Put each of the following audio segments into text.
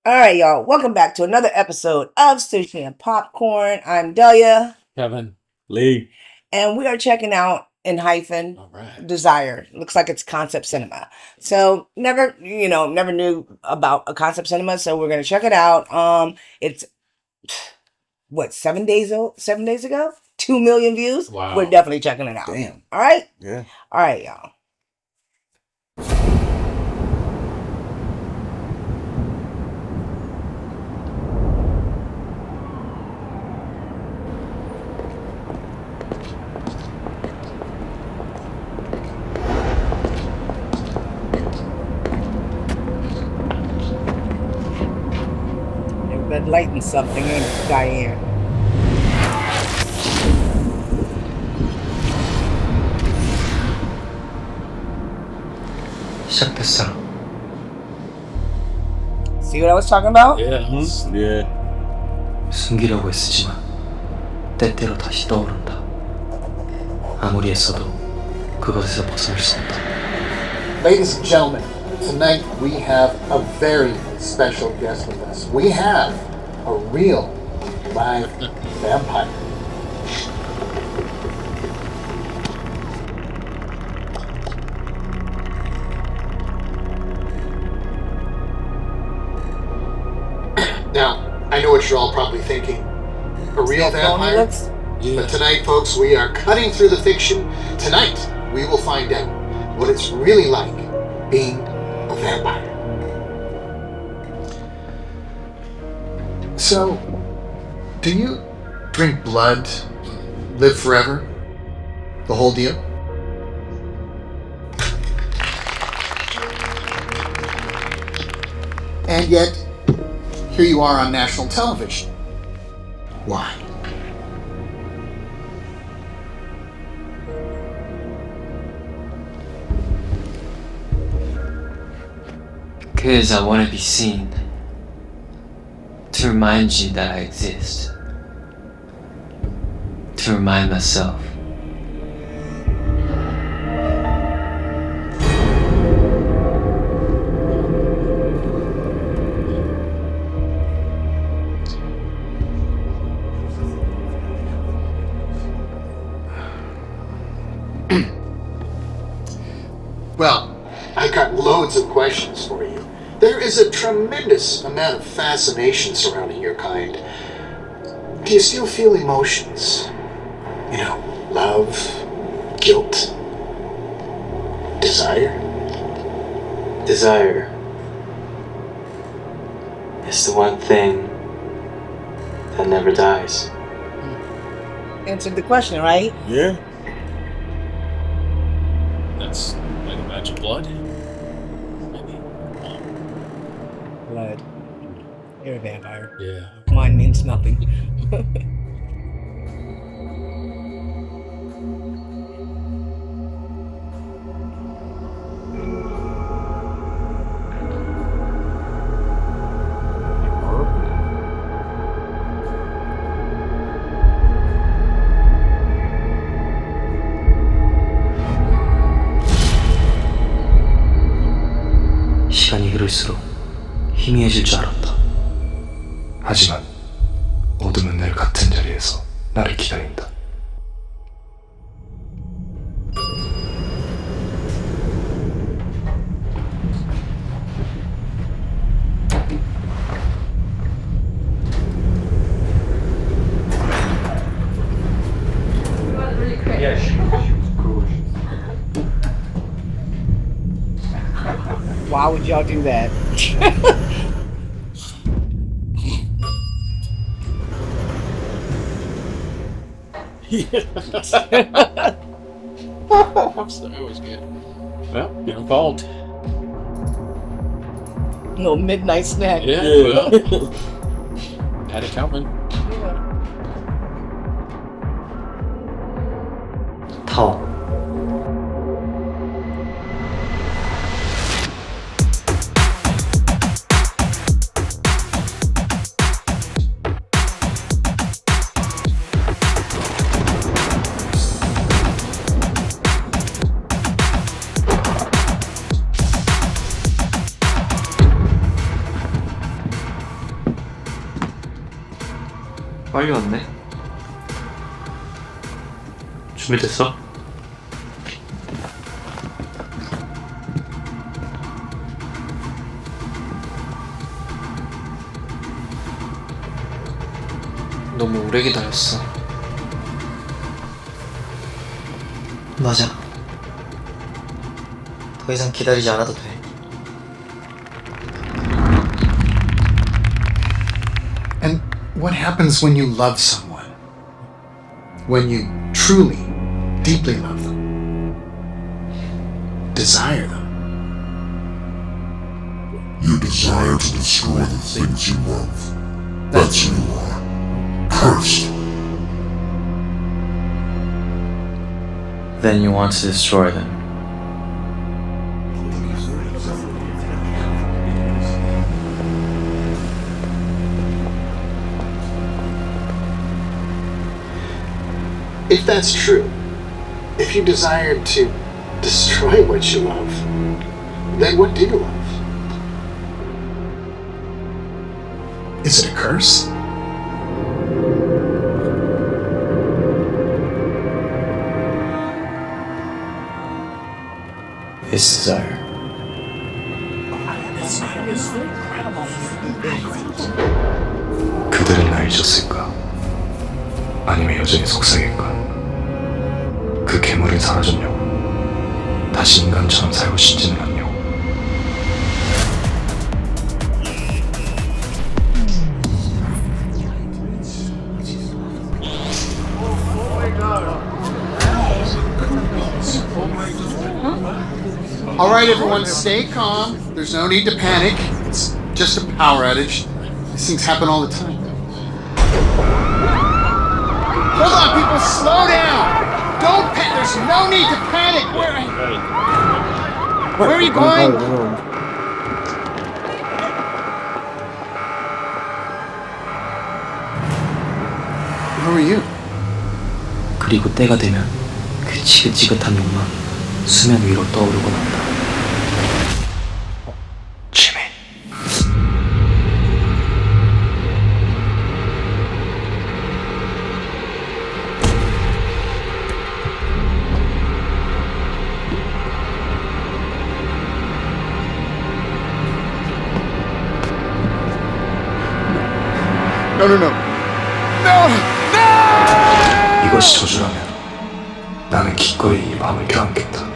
All right, y'all. Welcome back to another episode of Sushi and Popcorn. I'm Delia, Kevin, Lee. and we are checking out ENHYPEN All right. Desire. Looks like it's concept cinema. So never knew about a concept cinema. So we're gonna check it out. It's what 7 days old? 7 days ago, 2 million views. Wow. We're definitely checking it out. Damn. All right. Yeah. All right, y'all. Red lighting something in Diane. 시작됐어. See what I was talking about? Yeah. Yeah. 숨기려고 애쓰지만 때때로 다시 떠오른다. 아무리 애써도 그것에서 벗어날 수 없다. Ladies and gentlemen, tonight we have a very special guest with us. We have a real live vampire. Now, I know what you're all probably thinking. A real vampire? But tonight, folks, we are cutting through the fiction. Tonight, we will find out what it's really like being a vampire. So, do you drink blood, live forever? The whole deal? And yet, here you are on national television. Why? Because I want to be seen. To remind you that I exist. To remind myself. Well, I've got loads of questions for you. There is a tremendous amount of fascination surrounding your kind. Do you still feel emotions? You know, love, guilt, desire? Desire is the one thing that never dies. Answered the question, right? Yeah. That's, I'd imagine, blood. Maybe. Blood. You're a vampire. Yeah. Mine means nothing. 시간이 흐를수록 희미해질 줄 알았다. 하지만 어둠은 늘 같은 자리에서 나를 기다린다. Why would y'all do that? I always get. Well, you're involved. Little midnight snack. Yeah. Well, had it coming. 타워. 빨리 왔네. 준비됐어? 너무 오래 기다렸어. 맞아. 더 이상 기다리지 않아도 돼. And what happens when you love someone? When you truly, deeply love them? Desire them? You desire to destroy the things you love. That's who you are. Cursed. Then you want to destroy them. If that's true, if you desire to destroy what you love, then what do you love? Is it a curse? It's desire. 그들은 날 잊었을까? 아니면 여전히 속삭일까? 그 괴물은 사라졌냐고? 다시 인간처럼 살고 싶지는 않냐고? All right, everyone, stay calm. There's no need to panic. It's just a power outage. These things happen all the time. Hold on, people, slow down. Don't panic. There's no need to panic. Where are you going? Who are you? 그리고 때가 되면 그 지긋지긋한 욕망이 수면 위로 떠오르곤 한다. 지미. No, no, no. No! 이것이 저주라면 나는 기꺼이 이 밤을 껴안겠다.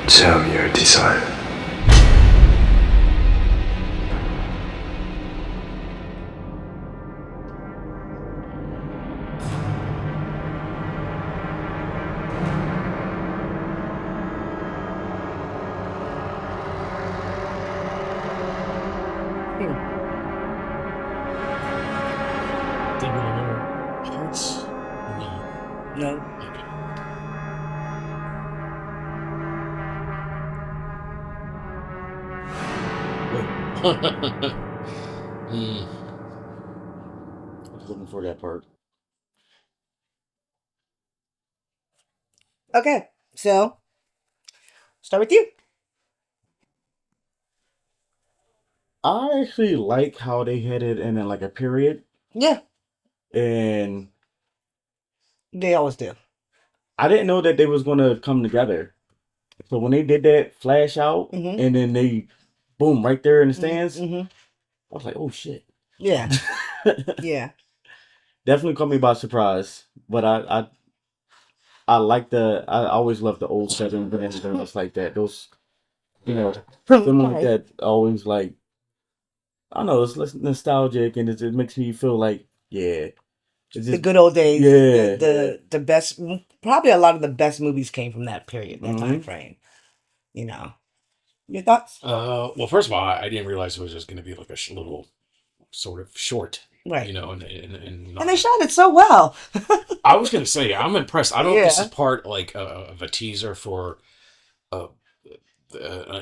Tell me your desire. Did you know hearts? No. No. I was looking for that part. Okay, so start with you. I actually like how they had it in like a period, Yeah, and they always do. I didn't know that they was gonna come together. So when they did that flash out, Mhm. and then they, boom, right there in the stands, hmm I was like, oh shit. Yeah, yeah. Definitely caught me by surprise. But I like I always love the old Southern bands and stuff like that. Those You know, Right. something like that always like I don't know. It's less nostalgic, and it makes me feel like yeah, it's The just good old days, yeah. the best, probably a lot of the best movies came from that period, that time Hmm. frame. You know, your thoughts? Well, first of all, I didn't realize it was just going to be like a little sort of short, Right. and And they not. shot it so well. I was going to say I'm impressed. I don't know if this is Yeah. part like of a teaser for uh,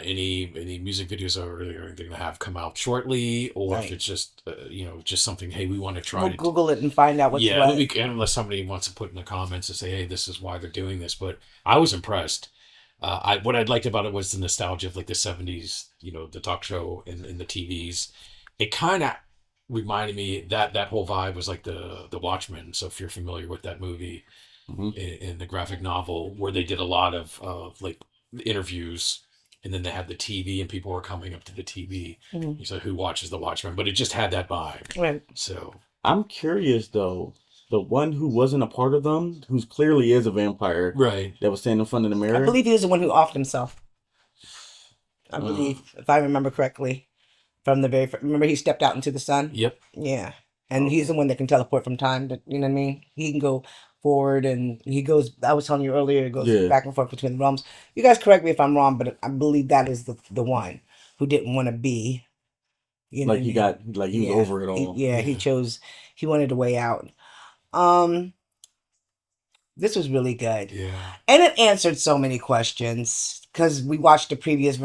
any music videos or anything to have come out shortly, or if Right. it's just just something. Hey, we want to try We'll to. Google it and find out what's Yeah, what. unless somebody wants to put in the comments and say, "Hey, this is why they're doing this," but I was impressed. I what I liked about it was the nostalgia of like the '70s, the talk show and the TVs. It kind of reminded me that whole vibe was like the Watchmen. So if you're familiar with that movie Hmm. in the graphic novel, where they did a lot of like interviews, and then they had the TV and people were coming up to the TV. Mhm. You said, "Who watches the Watchmen?" But it just had that vibe. Right. So I'm curious though. The one who wasn't a part of them, who's clearly is a vampire, right. that was standing in front of the I mirror. believe he was the one who offed himself. I Mm. believe, if I remember correctly, from the very remember he stepped out into the sun. Yep. Yeah, and he's the one that can teleport from time. You know what I mean? He can go forward, and he goes. I was telling you earlier, it goes Yeah. back and forth between the realms. You guys correct me if I'm wrong, but I believe that is the one who didn't want to be. You know Like what I he mean? got like he was Yeah, over it he, all. yeah, he Yeah. chose. He wanted a way out. Um, this was really good. Yeah. And it answered so many questions because we watched the previous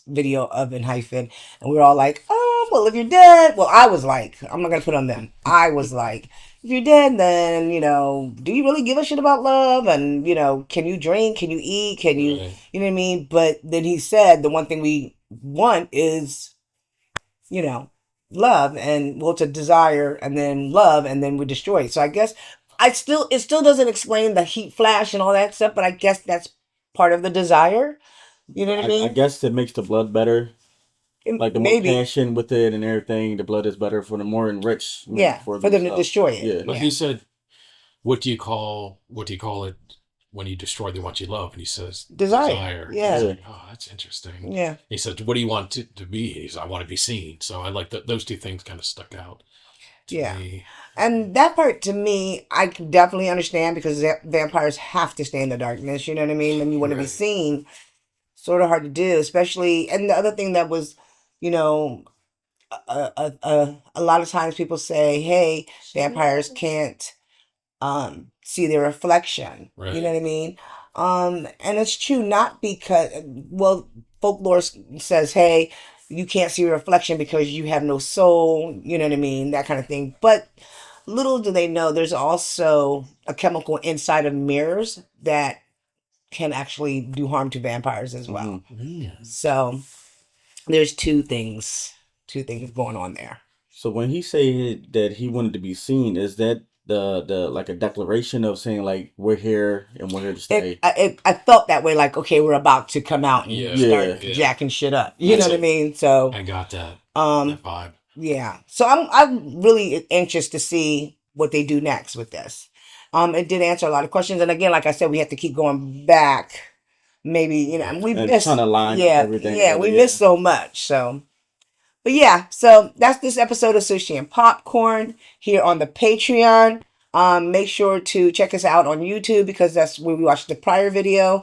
video of ENHYPEN, and we were all like, "Oh, well, if you're dead," well, I was like, I'm not gonna put on them. I was like, if you're dead, then do you really give a shit about love? And can you drink? Can you eat? Can you, Right. you know what I mean? But then he said the one thing we want is, you know, love, and well, to desire, and then love, and then we destroy it. So I guess it still doesn't explain the heat flash and all that stuff, but I guess that's part of the desire. You know what I I mean? guess it makes the blood better. Like the more Maybe, passion with it and everything, the blood is better for the more enriched yeah, for for them to themselves. destroy it. Yeah. But Yeah. he said, what do you call it when you destroy the what you love? And he says, Desire. Yeah. He's like, oh, that's interesting. Yeah. He said, what do you want to be? He said, I want to be seen. So I like that. Those two things kind of stuck out to Yeah. me. And that part to me, I can definitely understand because vampires have to stay in the darkness. You know what I mean? When you want to be Right. seen, sort of hard to do, especially. And the other thing that was, you know, a lot of times people say, "Hey, vampires can't see their reflection." You Right. know what I mean? And it's true, not because folklore says, "Hey, you can't see your reflection because you have no soul." You know what I mean? That kind of thing. But little do they know, there's also a chemical inside of mirrors that can actually do harm to vampires as well. Mm. So there's two things going on there. So when he said that he wanted to be seen, is that the like a declaration of saying like we're here and we're here to stay? I felt that way, like, okay, we're about to come out and Yeah. start Yeah. jacking shit up. You That's know what I it. mean? So I got that um vibe. yeah. So I'm really anxious to see what they do next with this. It did answer a lot of questions, and again, like I said, we have to keep going back. Maybe we And missed, trying to line yeah, everything yeah, together, we yeah. missed so much. So, but yeah, so that's this episode of Sushi and Popcorn here on the Patreon. Make sure to check us out on YouTube because that's where we watched the prior video.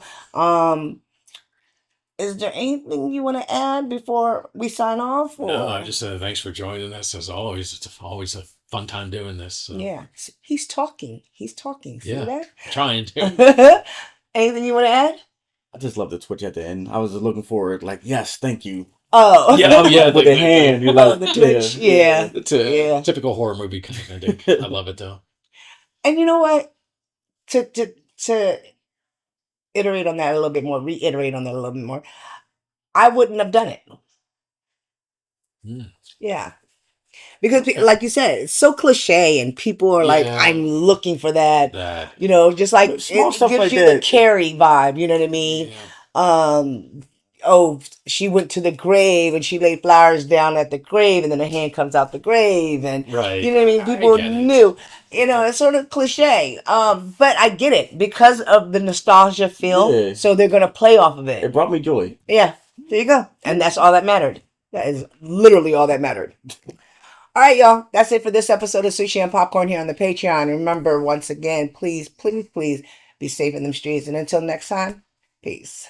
Is there anything you want to add before we sign off? No, Or I just said thanks for joining us as always. It's always a fun time doing this. So. yeah, he's talking. He's talking. See Yeah. Trying to. that? Anything you want to add? I just love the twitch at the end. I was just looking forward, like, yes, thank you. Oh, Yeah, oh yeah, With the hand, you're like, the twitch. Yeah. It's a Yeah. typical horror movie kind of ending. I love it though. And you know what? To iterate on that a little bit more, reiterate on that a little bit more, I wouldn't have done it. Mm. Yeah. Because like you said, it's so cliche and people are like, Yeah. I'm looking for that. That. Just like Small it stuff gives like you the that. Carrie vibe, you know what I mean? Yeah. oh, she went to the grave and she laid flowers down at the grave, and then a hand comes out the grave, and Right. you know what I mean. I People get it. knew, it's sort of cliche. But I get it because of the nostalgia feel. Yeah. So they're gonna play off of It it. brought me joy. Yeah, there you go, and that's all that mattered. That is literally all that mattered. All right, y'all. That's it for this episode of Sushi and Popcorn here on the Patreon. Remember, once again, please, please, please be safe in them streets. And until next time, peace.